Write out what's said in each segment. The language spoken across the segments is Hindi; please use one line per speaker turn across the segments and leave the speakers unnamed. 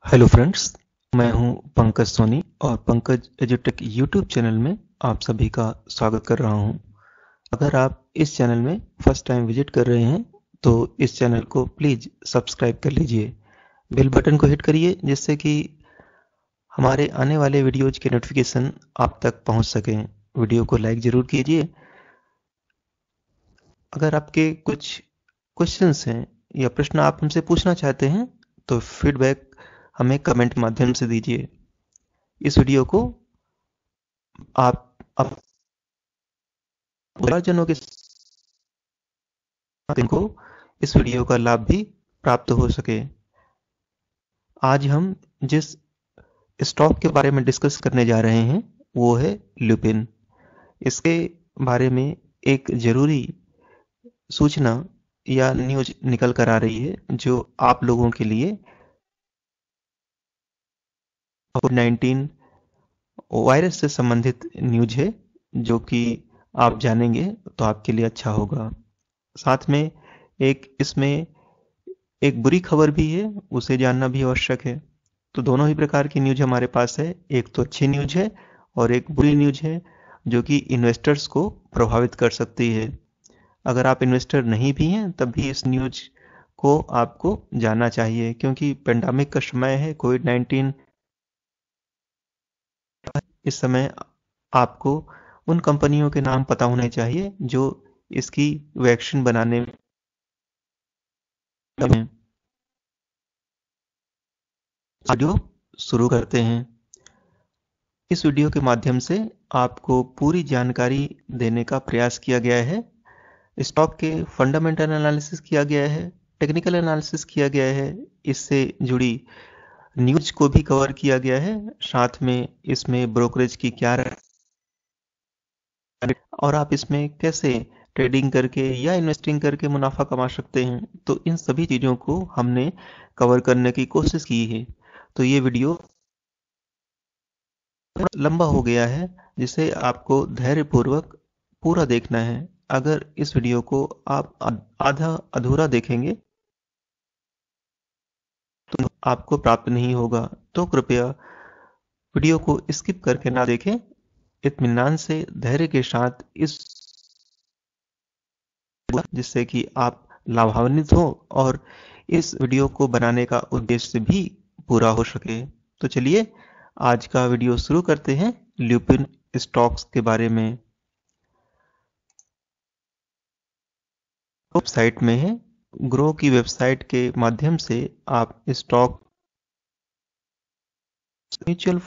हेलो फ्रेंड्स, मैं हूं पंकज सोनी और पंकज एजुटेक यूट्यूब चैनल में आप सभी का स्वागत कर रहा हूं। अगर आप इस चैनल में फर्स्ट टाइम विजिट कर रहे हैं तो इस चैनल को प्लीज़ सब्सक्राइब कर लीजिए। बेल बटन को हिट करिए जिससे कि हमारे आने वाले वीडियोज के नोटिफिकेशन आप तक पहुंच सकें। वीडियो को लाइक ज़रूर कीजिए। अगर आपके कुछ क्वेश्चंस हैं या प्रश्न आप हमसे पूछना चाहते हैं तो फीडबैक हमें कमेंट माध्यम से दीजिए। इस वीडियो को आप परिवारजनों के साथ इनको इस वीडियो का लाभ भी प्राप्त हो सके। आज हम जिस स्टॉक के बारे में डिस्कस करने जा रहे हैं वो है ल्यूपिन। इसके बारे में एक जरूरी सूचना या न्यूज निकल कर आ रही है जो आप लोगों के लिए कोविड-19 वायरस से संबंधित न्यूज है, जो कि आप जानेंगे तो आपके लिए अच्छा होगा। साथ में इसमें एक बुरी खबर भी है, उसे जानना भी आवश्यक है। तो दोनों ही प्रकार की न्यूज हमारे पास है। एक तो अच्छी न्यूज है और एक बुरी न्यूज है जो कि इन्वेस्टर्स को प्रभावित कर सकती है। अगर आप इन्वेस्टर नहीं भी हैं तब भी इस न्यूज को आपको जानना चाहिए, क्योंकि पेंडेमिक का समय है, कोविड-19। इस समय आपको उन कंपनियों के नाम पता होने चाहिए जो इसकी वैक्सीन बनाने में। वीडियो शुरू करते हैं। इस वीडियो के माध्यम से आपको पूरी जानकारी देने का प्रयास किया गया है। स्टॉक के फंडामेंटल एनालिसिस किया गया है, टेक्निकल एनालिसिस किया गया है, इससे जुड़ी न्यूज को भी कवर किया गया है। साथ में इसमें ब्रोकरेज की क्या और आप इसमें कैसे ट्रेडिंग करके या इन्वेस्टिंग करके मुनाफा कमा सकते हैं, तो इन सभी चीज़ों को हमने कवर करने की कोशिश की है। तो ये वीडियो लंबा हो गया है, जिसे आपको धैर्यपूर्वक पूरा देखना है। अगर इस वीडियो को आप आधा अधूरा देखेंगे तो आपको प्राप्त नहीं होगा। तो कृपया वीडियो को स्किप करके ना देखें, इत्मीनान से धैर्य के साथ इस जिससे कि आप लाभान्वित हो और इस वीडियो को बनाने का उद्देश्य भी पूरा हो सके। तो चलिए आज का वीडियो शुरू करते हैं ल्यूपिन स्टॉक्स के बारे में। वेबसाइट में है, ग्रो की वेबसाइट के माध्यम से आप स्टॉक म्यूचुअल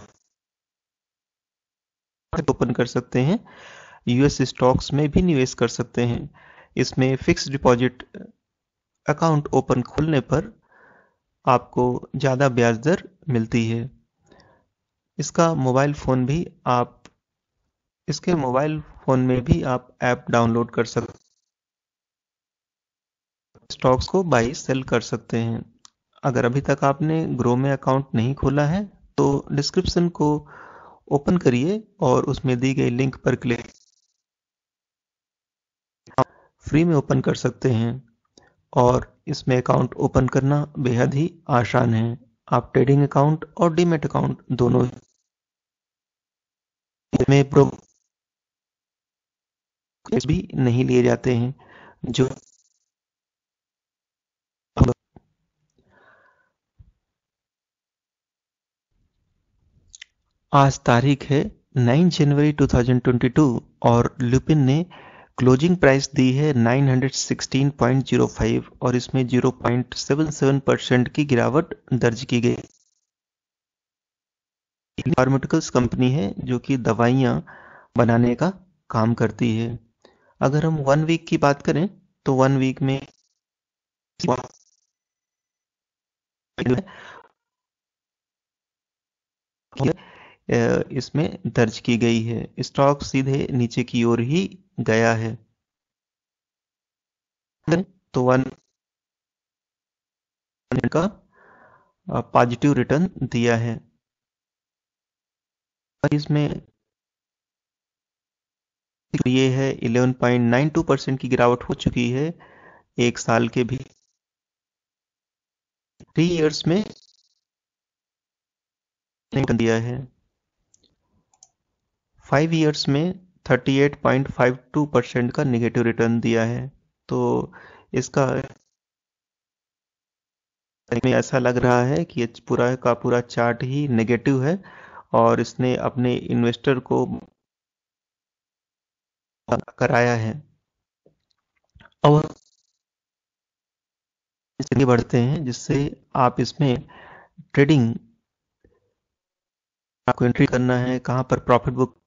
फंड ओपन कर सकते हैं, यूएस स्टॉक्स में भी निवेश कर सकते हैं। इसमें फिक्स डिपॉजिट अकाउंट ओपन खोलने पर आपको ज़्यादा ब्याज दर मिलती है। इसका मोबाइल फ़ोन भी आप इसके मोबाइल फ़ोन में भी आप ऐप डाउनलोड कर सकते हैं, स्टॉक्स को बाई सेल कर सकते हैं। अगर अभी तक आपने ग्रो में अकाउंट नहीं खोला है तो डिस्क्रिप्शन को ओपन करिए और उसमें दी गई लिंक पर क्लिक फ्री में ओपन कर सकते हैं। और इसमें अकाउंट ओपन करना बेहद ही आसान है। आप ट्रेडिंग अकाउंट और डीमैट अकाउंट दोनों में ब्रोकरेज भी नहीं लिए जाते हैं। जो आज तारीख है 9 जनवरी 2022 और लुपिन ने क्लोजिंग प्राइस दी है 916.05 और इसमें 0.77% की गिरावट दर्ज की गई। फार्मास्यूटिकल्स कंपनी है जो कि दवाइयां बनाने का काम करती है। अगर हम 1 वीक की बात करें तो 1 वीक में इसमें दर्ज की गई है। स्टॉक सीधे नीचे की ओर ही गया है। तो 1 का पॉजिटिव रिटर्न दिया है। इसमें ये है 11.92% की गिरावट हो चुकी है एक साल के भी 3 इयर्स में। दिया है। 5 ईयर्स में 38.52% का नेगेटिव रिटर्न दिया है। तो इसका में ऐसा लग रहा है कि ये पूरा का पूरा चार्ट ही नेगेटिव है और इसने अपने इन्वेस्टर को कराया है। अब आगे बढ़ते हैं, जिससे आप इसमें ट्रेडिंग आपको एंट्री करना है, कहाँ पर प्रॉफिट बुक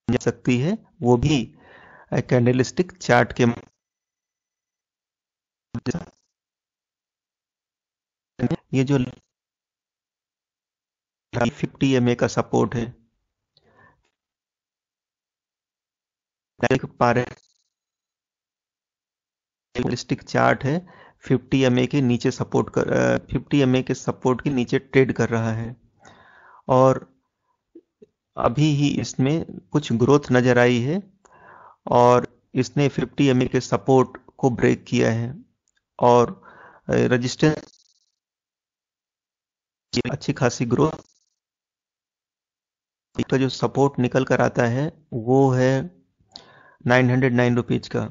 जा सकती है, वो भी कैंडलस्टिक चार्ट के ये जो 50 MA का सपोर्ट है, देख पा रहे कैंडलस्टिक चार्ट है, 50 MA के नीचे 50 MA के सपोर्ट के नीचे ट्रेड कर रहा है और अभी ही इसमें कुछ ग्रोथ नजर आई है और इसने 50 MA के सपोर्ट को ब्रेक किया है और रेजिस्टेंस अच्छी खासी ग्रोथ का जो सपोर्ट निकल कर आता है वो है 909 रुपीज का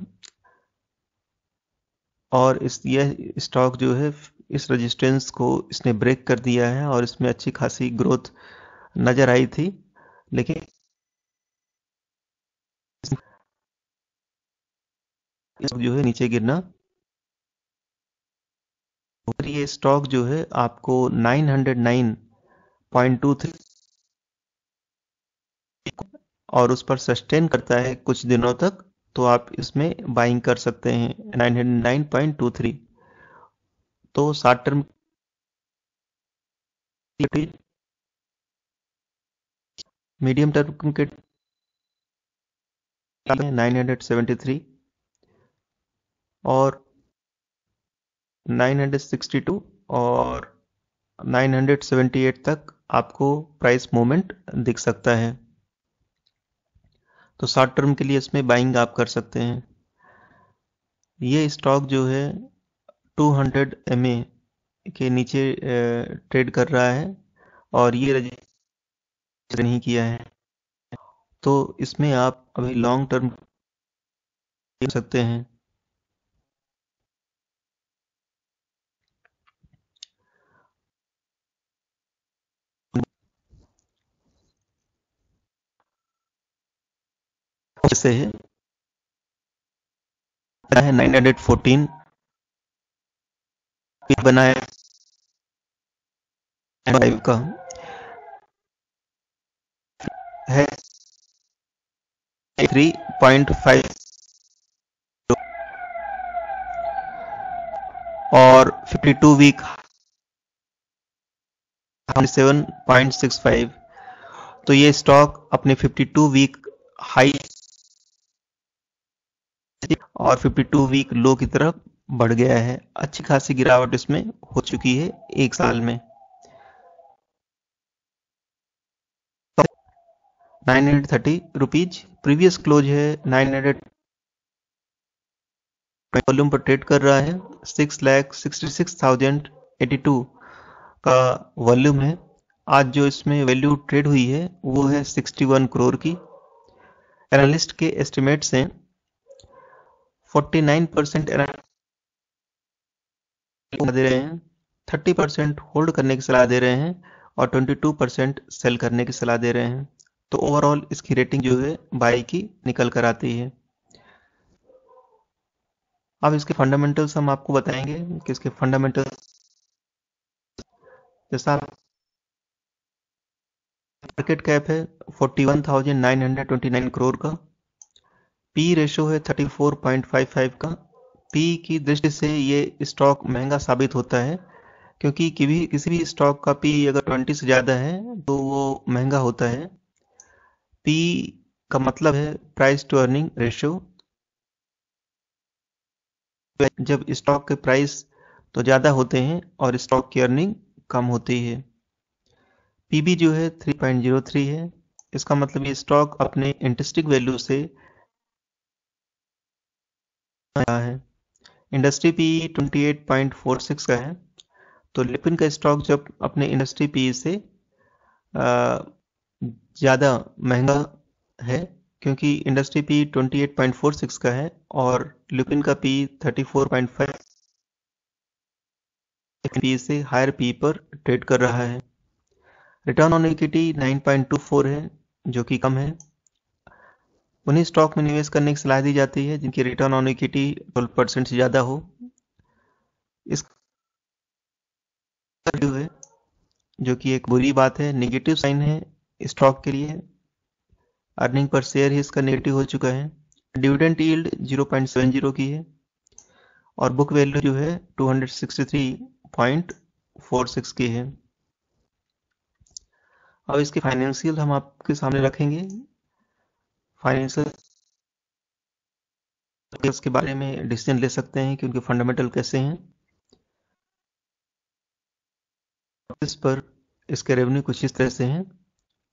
और यह स्टॉक जो है इस रेजिस्टेंस को इसने ब्रेक कर दिया है और इसमें अच्छी खासी ग्रोथ नजर आई थी, लेकिन जो है नीचे गिरना और ये स्टॉक जो है आपको 909.23 और उस पर सस्टेन करता है कुछ दिनों तक, तो आप इसमें बाइंग कर सकते हैं 909.23। तो शॉर्ट टर्म मीडियम टर्म के 973 और 962 और 978 तक आपको प्राइस मूवमेंट दिख सकता है। तो शॉर्ट टर्म के लिए इसमें बाइंग आप कर सकते हैं। ये स्टॉक जो है 200 MA के नीचे ट्रेड कर रहा है और ये रजिस्टर नहीं किया है, तो इसमें आप अभी लॉन्ग टर्म कर सकते हैं। जैसे है 914 बनाया 5 का है 3.5 और 52 वीक 7.65। तो ये स्टॉक अपने 52 वीक हाई और 52 वीक लो की तरफ बढ़ गया है। अच्छी खासी गिरावट इसमें हो चुकी है एक साल में। 930 रुपीज प्रीवियस क्लोज है 900 वॉल्यूम पर ट्रेड कर रहा है। 6,66,082 का वॉल्यूम है। आज जो इसमें वैल्यू ट्रेड हुई है वो है 61 करोड़ की। एनालिस्ट के एस्टिमेट से 49% दे रहे हैं, 30% होल्ड करने की सलाह दे रहे हैं और 22% सेल करने की सलाह दे रहे हैं। तो ओवरऑल इसकी रेटिंग जो है बाई की निकल कर आती है। अब इसके फंडामेंटल्स हम आपको बताएंगे कि इसके फंडामेंटल्स जैसा मार्केट कैप है 41,929 करोड़ का, पी रेशो है 34.55 का। पी की दृष्टि से ये स्टॉक महंगा साबित होता है क्योंकि किसी भी स्टॉक का पी अगर 20 से ज़्यादा है तो वो महंगा होता है। पी का मतलब है प्राइस टू अर्निंग रेशियो। जब स्टॉक के प्राइस तो ज़्यादा होते हैं और स्टॉक की अर्निंग कम होती है। पीबी जो है 3.03 है। इसका मतलब ये स्टॉक अपने इंटरेस्टिंग वैल्यू से है। इंडस्ट्री पी 28.46 का है। तो लिपिन का स्टॉक जब अपने इंडस्ट्री पी से ज़्यादा महंगा है, क्योंकि इंडस्ट्री पी 28.46 का है और लिपिन का पी 34.5 पी से हायर पी पर ट्रेड कर रहा है। रिटर्न ऑन इक्विटी 9.24 है, जो कि कम है। उन्हीं स्टॉक में निवेश करने की सलाह दी जाती है जिनकी रिटर्न ऑन इक्विटी 12% से ज़्यादा हो। इसका रिव्यू है, जो कि एक बुरी बात है, नेगेटिव साइन है स्टॉक के लिए। अर्निंग पर शेयर ही इसका नेगेटिव हो चुका है। डिविडेंड यील्ड 0.70 की है और बुक वैल्यू जो है 263.46 की है। अब इसके फाइनेंशियल हम आपके सामने रखेंगे। फाइनेंशियल के बारे में डिसीजन ले सकते हैं कि उनके फंडामेंटल कैसे हैं। इस पर इसके रेवेन्यू कुछ इस तरह से हैं।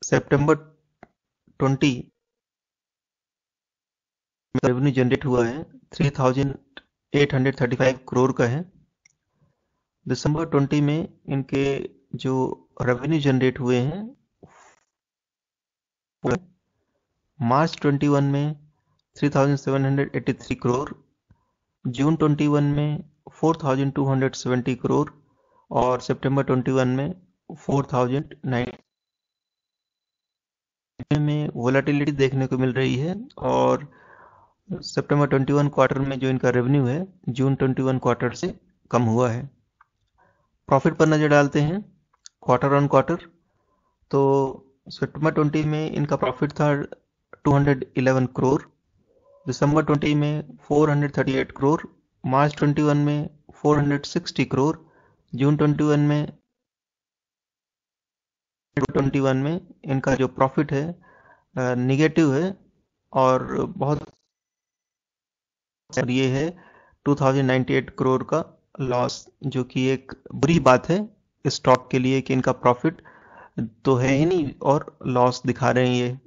सितंबर 20 में रेवेन्यू जनरेट हुआ है 3,835 करोड़ का है। दिसंबर 20 में इनके जो रेवेन्यू जनरेट हुए हैं, मार्च 21 में 3,783 करोड़, जून 21 में 4,270 करोड़ और सितंबर 21 में 4,009 में वोलेटिलिटी देखने को मिल रही है। और सितंबर 21 क्वार्टर में जो इनका रेवेन्यू है जून 21 क्वार्टर से कम हुआ है। प्रॉफिट पर नज़र डालते हैं क्वार्टर ऑन क्वार्टर। तो सितंबर 20 में इनका प्रॉफिट था 211 करोड़, दिसंबर 20 में 438 करोड़, मार्च 21 में 460 करोड़, जून 21 में इनका जो प्रॉफिट है निगेटिव है और बहुत ये है 2098 करोड़ का लॉस, जो कि एक बुरी बात है स्टॉक के लिए कि इनका प्रॉफिट तो है ही नहीं और लॉस दिखा रहे हैं ये।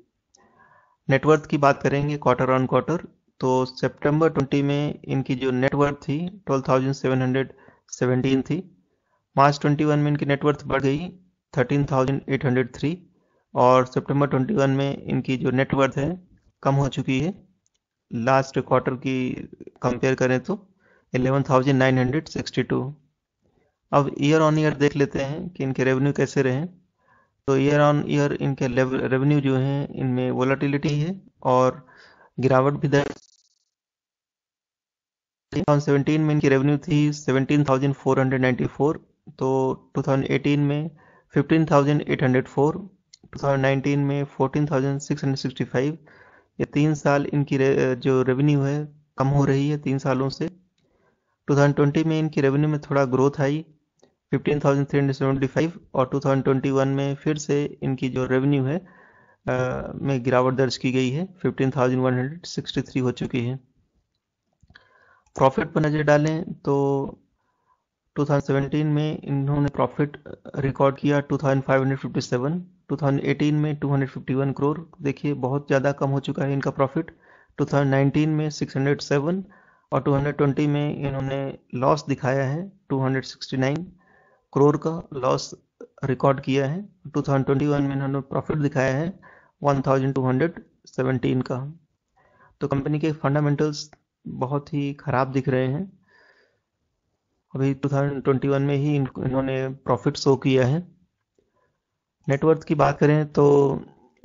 नेटवर्थ की बात करेंगे क्वार्टर ऑन क्वार्टर। तो सितंबर 20 में इनकी जो नेटवर्थ थी 12,717 थी। मार्च 21 में इनकी नेटवर्थ बढ़ गई 13,803 और सितंबर 21 में इनकी जो नेटवर्थ है कम हो चुकी है। लास्ट क्वार्टर की कंपेयर करें तो 11,962। अब ईयर ऑन ईयर देख लेते हैं कि इनके रेवेन्यू कैसे रहे। तो ईयर ऑन ईयर इनके रेवेन्यू जो है इनमें वोलेटिलिटी है और गिरावट भी दर्ज। 2017 में इनकी रेवेन्यू थी 17,494, तो 2018 में 15,804, 2019 में 14,665। ये 3 साल इनकी जो रेवेन्यू है कम हो रही है 3 सालों से। 2020 में इनकी रेवेन्यू में थोड़ा ग्रोथ आई 15,375 और 2021 में फिर से इनकी जो रेवेन्यू है में गिरावट दर्ज की गई है 15,163 हो चुकी है। प्रॉफिट पर नज़र डालें तो 2017 में इन्होंने प्रॉफिट रिकॉर्ड किया 2,557, 2018 में 251 करोड़। देखिए बहुत ज़्यादा कम हो चुका है इनका प्रॉफिट। 2019 में 607 और 2020 में इन्होंने लॉस दिखाया है 269 करोड़ का लॉस रिकॉर्ड किया है। 2021 में इन्होंने प्रॉफिट दिखाया है 1,217 का। तो कंपनी के फंडामेंटल्स बहुत ही खराब दिख रहे हैं। अभी 2021 में ही इन्होंने प्रॉफिट शो किया है। नेटवर्थ की बात करें तो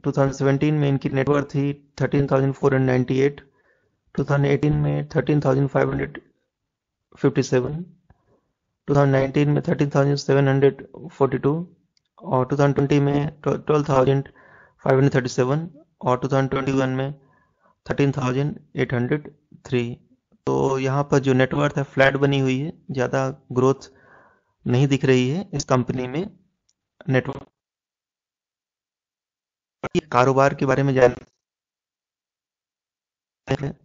2017 में इनकी नेटवर्थ थी 13,498, 2018 में 13,557, 2019 में 13,742 और 2020 में 12,537 और 2021 में 13,803। तो यहाँ पर जो नेटवर्थ है फ्लैट बनी हुई है, ज़्यादा ग्रोथ नहीं दिख रही है इस कंपनी में। नेटवर्क कारोबार के बारे में जानते हैं।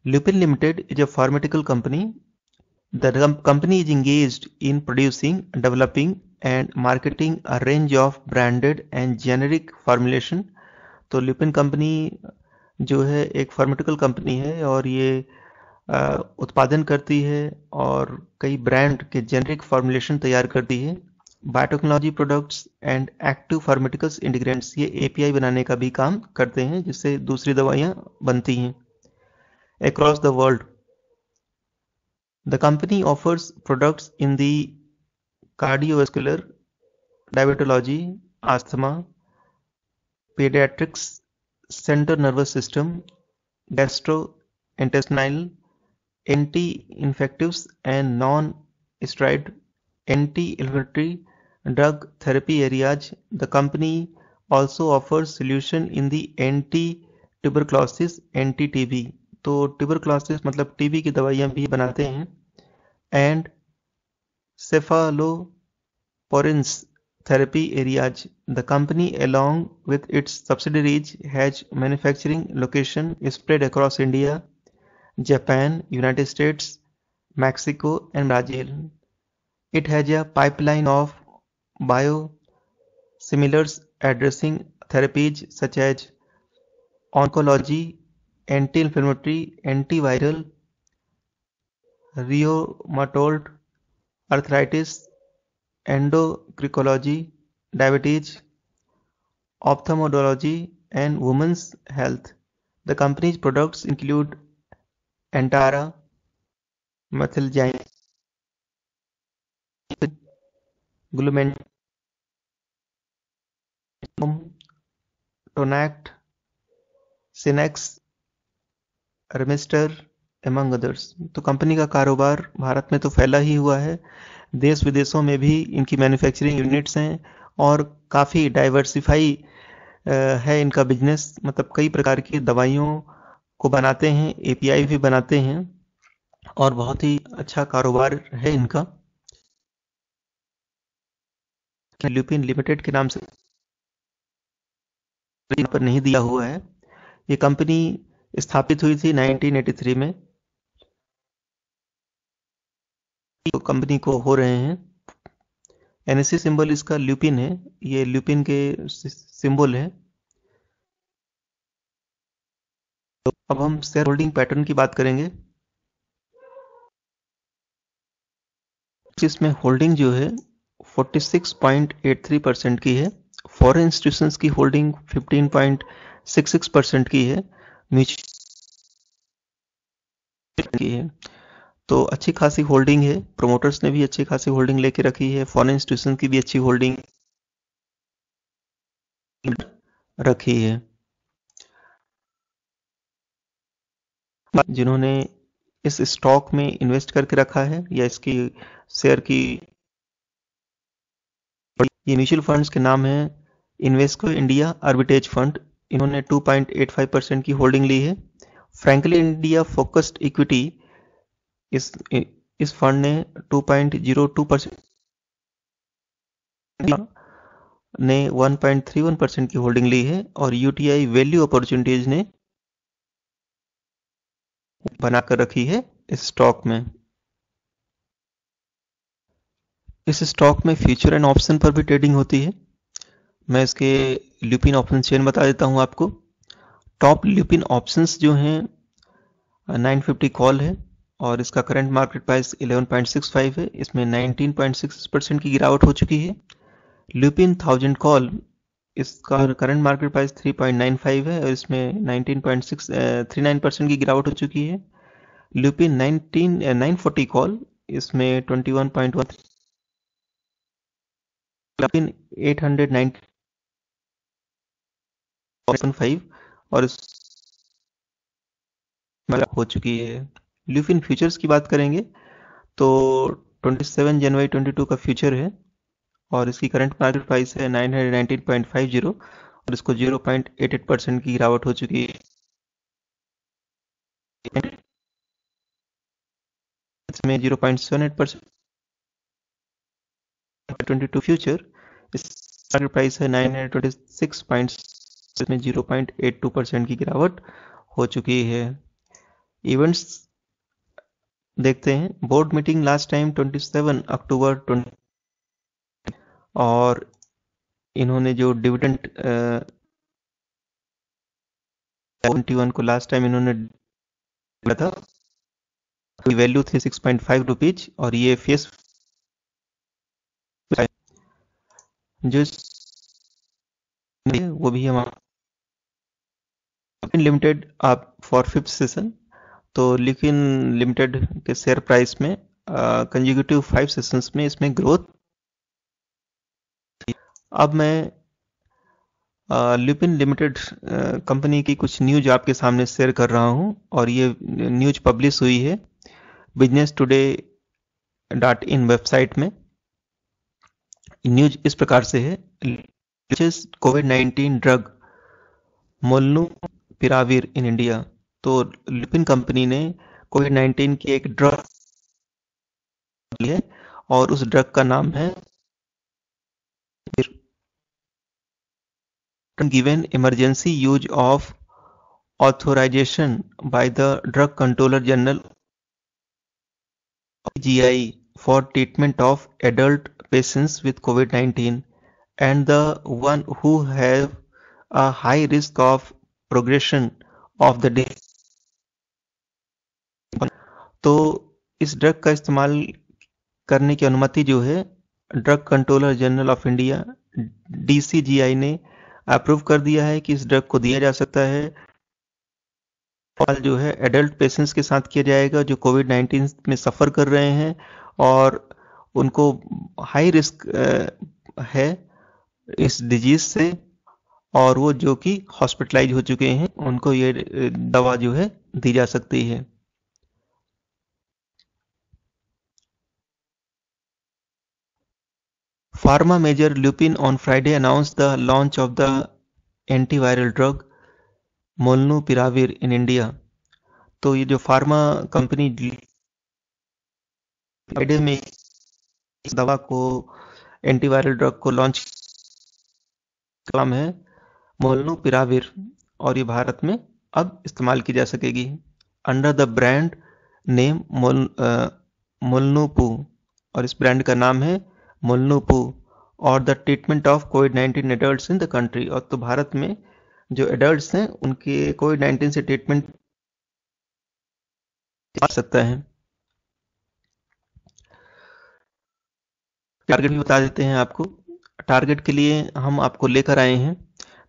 Lupin Limited is a pharmaceutical company. The company is engaged in producing, developing and marketing a range of branded and generic formulation. तो Lupin कंपनी जो है एक फार्मास्यूटिकल कंपनी है और ये उत्पादन करती है और कई ब्रांड के जेनरिक फॉर्मुलेशन तैयार करती है। Biotechnology products and active pharmaceuticals ingredients ये एपीआई बनाने का भी काम करते हैं, जिससे दूसरी दवाइयां बनती हैं। Across the world, the company offers products in the cardiovascular, diabetology, asthma, pediatrics, central nervous system, gastrointestinal, anti-infectives and non-steroid anti-inflammatory drug therapy areas. The company also offers solution in the anti-tuberculosis, anti-TB, तो ट्यूबरक्लोसिस मतलब टीबी की दवाइयां भी बनाते हैं, and cephalosporins therapy areas. The company, along with its subsidiaries, has manufacturing locations spread across India, Japan, United States, Mexico, and Brazil. It has a pipeline of biosimilars addressing therapies such as oncology, anti-inflammatory, antiviral, rheumatoid arthritis, endocrinology, diabetes, ophthalmology, and women's health. The company's products include Antara, Methylgyne, Glumentum, Tonact, Sinex, Remister, among others. तो कंपनी का कारोबार भारत में तो फैला ही हुआ है, देश विदेशों में भी इनकी मैन्युफैक्चरिंग यूनिट्स हैं और काफ़ी डाइवर्सिफाई है इनका बिजनेस, मतलब कई प्रकार की दवाइयों को बनाते हैं, एपीआई भी बनाते हैं और बहुत ही अच्छा कारोबार है इनका। ल्यूपिन लिमिटेड के नाम से पर नहीं दिया हुआ है। ये कंपनी स्थापित हुई थी 1983 में, तो कंपनी को हो रहे हैं। एनएससी सिंबल इसका ल्यूपिन है, ये ल्यूपिन के सिंबल है। तो अब हम शेयर होल्डिंग पैटर्न की बात करेंगे। इसमें होल्डिंग जो है 46.83% की है, फॉरेन इंस्टीट्यूशंस की होल्डिंग 15.66% की है, म्यूचुअल की है। तो अच्छी खासी होल्डिंग है, प्रोमोटर्स ने भी अच्छी खासी होल्डिंग लेके रखी है, फॉरेन इंस्टीट्यूशन की भी अच्छी होल्डिंग रखी है। जिन्होंने इस स्टॉक में इन्वेस्ट करके रखा है या इसकी शेयर की, ये म्यूचुअल फंड्स के नाम है इन्वेस्को इंडिया आर्बिट्रेज फंड, इन्होंने 2.85% की होल्डिंग ली है। फ्रैंकलिन इंडिया फोकस्ड इक्विटी, इस फंड ने 2.02% ने 1.31% की होल्डिंग ली है और यूटीआई वैल्यू अपॉर्चुनिटीज ने बनाकर रखी है इस स्टॉक में। इस स्टॉक में फ्यूचर एंड ऑप्शन पर भी ट्रेडिंग होती है। मैं इसके ल्यूपिन ऑप्शन चेन बता देता हूं आपको। टॉप ल्यूपिन ऑप्शंस जो हैं 950 कॉल है और इसका करंट मार्केट प्राइस 11.65 है, इसमें 19.6% की गिरावट हो चुकी है। ल्यूपिन 1000 कॉल, इसका करंट मार्केट प्राइस 3.95 है और इसमें 19.39% की गिरावट हो चुकी है। ल्यूपिन 940 कॉल, इसमें 21.1, ल्यूपिन 890.5 और इस हो चुकी है। ल्यूपिन फ्यूचर्स की बात करेंगे तो 27 जनवरी 22 का फ्यूचर है और इसकी करंट मार्केट प्राइस है 919.50 और इसको 0.88% की गिरावट हो चुकी है। इसमें 0.78% 22 फ्यूचर, इस मार्केट प्राइस है 926. इसमें 0.82% की गिरावट हो चुकी है। इवेंट्स देखते हैं। बोर्ड मीटिंग लास्ट टाइम 27 अक्टूबर 20 और इन्होंने जो डिविडेंड 21 को लास्ट टाइम इन्होंने दिया था वैल्यू थी 6.5 रुपीज और ये फेस जो वो भी हम लिमिटेड आप फॉर फिफ्थ सेशन। तो लेकिन लिमिटेड के शेयर प्राइस में कंजिक्यूटिव 5 सेशंस में इसमें ग्रोथ। अब मैं लुपिन लिमिटेड कंपनी की कुछ न्यूज आपके सामने शेयर कर रहा हूं और ये न्यूज पब्लिश हुई है बिजनेस टुडे .in वेबसाइट में। न्यूज इस प्रकार से है, कोविड-19 ड्रग मोलनुपिराविर इन इंडिया। तो लुपिन कंपनी ने कोविड-19 की एक ड्रग है और उस ड्रग का नाम है given emergency use of authorization by the Drug Controller General (GI) for treatment of adult patients with COVID-19 and the one who have a high risk of progression of the disease। तो इस ड्रग का इस्तेमाल करने की अनुमति जो है drug controller general of India DCGI ने अप्रूव कर दिया है कि इस ड्रग को दिया जा सकता है। और जो है एडल्ट पेशेंट्स के साथ किया जाएगा जो कोविड-19 में सफ़र कर रहे हैं और उनको हाई रिस्क है इस डिजीज से और वो जो कि हॉस्पिटलाइज हो चुके हैं उनको ये दवा जो है दी जा सकती है। Pharma major Lupin on Friday announced the launch of the antiviral drug Molnupiravir in India। तो ये जो फार्मा कंपनी फ्राइडे में इस दवा को एंटीवायरल ड्रग को लॉन्च नाम है मोलनुपिराविर और ये भारत में अब इस्तेमाल की जा सकेगी अंडर द ब्रांड नेम मोलनुपू और इस ब्रांड का नाम है मोलनुपू और the treatment of covid adults in the country. और तो भारत में जो एडल्ट्स हैं उनके कोविड-19 से ट्रीटमेंट आ सकता है। टारगेट भी बता देते हैं आपको। टारगेट के लिए हम आपको लेकर आए हैं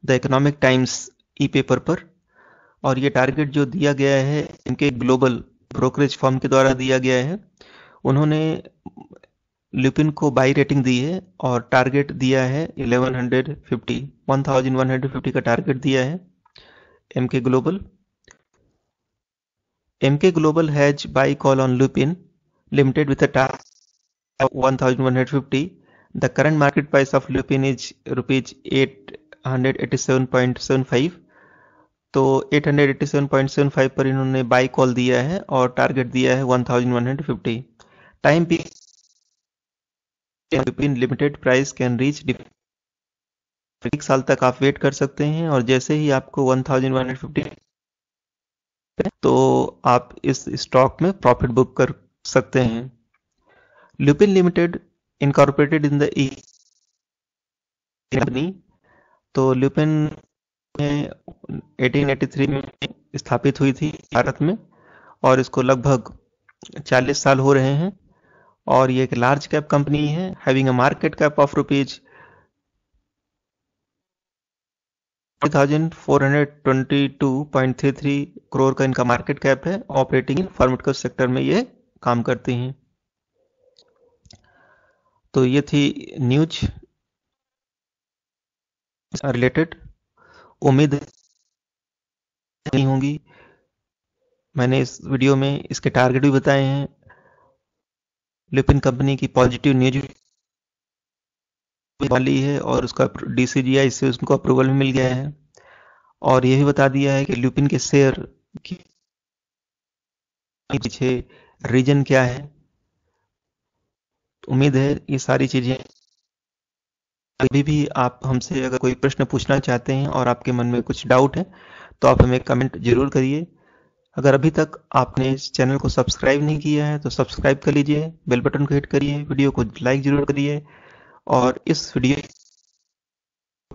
the economic times E paper पर और ये टारगेट जो दिया गया है इनके ग्लोबल ब्रोकरेज फर्म के द्वारा दिया गया है। उन्होंने लुपिन को बाई रेटिंग दी है और टारगेट दिया है 1150 का टारगेट दिया है Emkay Global has buy call on Lupin limited with a target 1150। The current market price of Lupin is rupees 887.75। तो 887.75 पर इन्होंने बाई कॉल दिया है और टारगेट दिया है 1150। Time P Lupin limited price can reach 1 साल तक आप वेट कर सकते हैं और जैसे ही आपको 1150 तो आप इस स्टॉक में प्रॉफिट बुक कर सकते हैं। Lupin limited incorporated in the company. तो लुपिन 1883 में स्थापित हुई थी भारत में और इसको लगभग 40 साल हो रहे हैं और ये एक लार्ज कैप कंपनी है having a market cap of rupees 4,422.33 crore का इनका मार्केट कैप है। ऑपरेटिंग इन फार्मास्यूटिकल सेक्टर में ये काम करती हैं। तो ये थी न्यूज रिलेटेड। उम्मीद नहीं होंगी। मैंने इस वीडियो में इसके टारगेट भी बताए हैं। लुपिन कंपनी की पॉजिटिव न्यूज वाली है और उसका DCGI से उसको अप्रूवल भी मिल गया है और यह भी बता दिया है कि लुपिन के शेयर की पीछे रीजन क्या है। उम्मीद है ये सारी चीजें। अभी भी आप हमसे अगर कोई प्रश्न पूछना चाहते हैं और आपके मन में कुछ डाउट है तो आप हमें कमेंट जरूर करिए। अगर अभी तक आपने इस चैनल को सब्सक्राइब नहीं किया है तो सब्सक्राइब कर लीजिए, बेल बटन को हिट करिए, वीडियो को लाइक जरूर करिए और इस वीडियो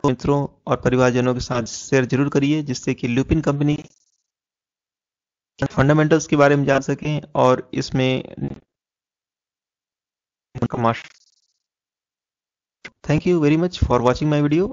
मित्रों और परिवारजनों के साथ शेयर जरूर करिए जिससे कि लुपिन कंपनी फंडामेंटल्स के बारे में जान सकें और इसमें thank you very much for watching my video.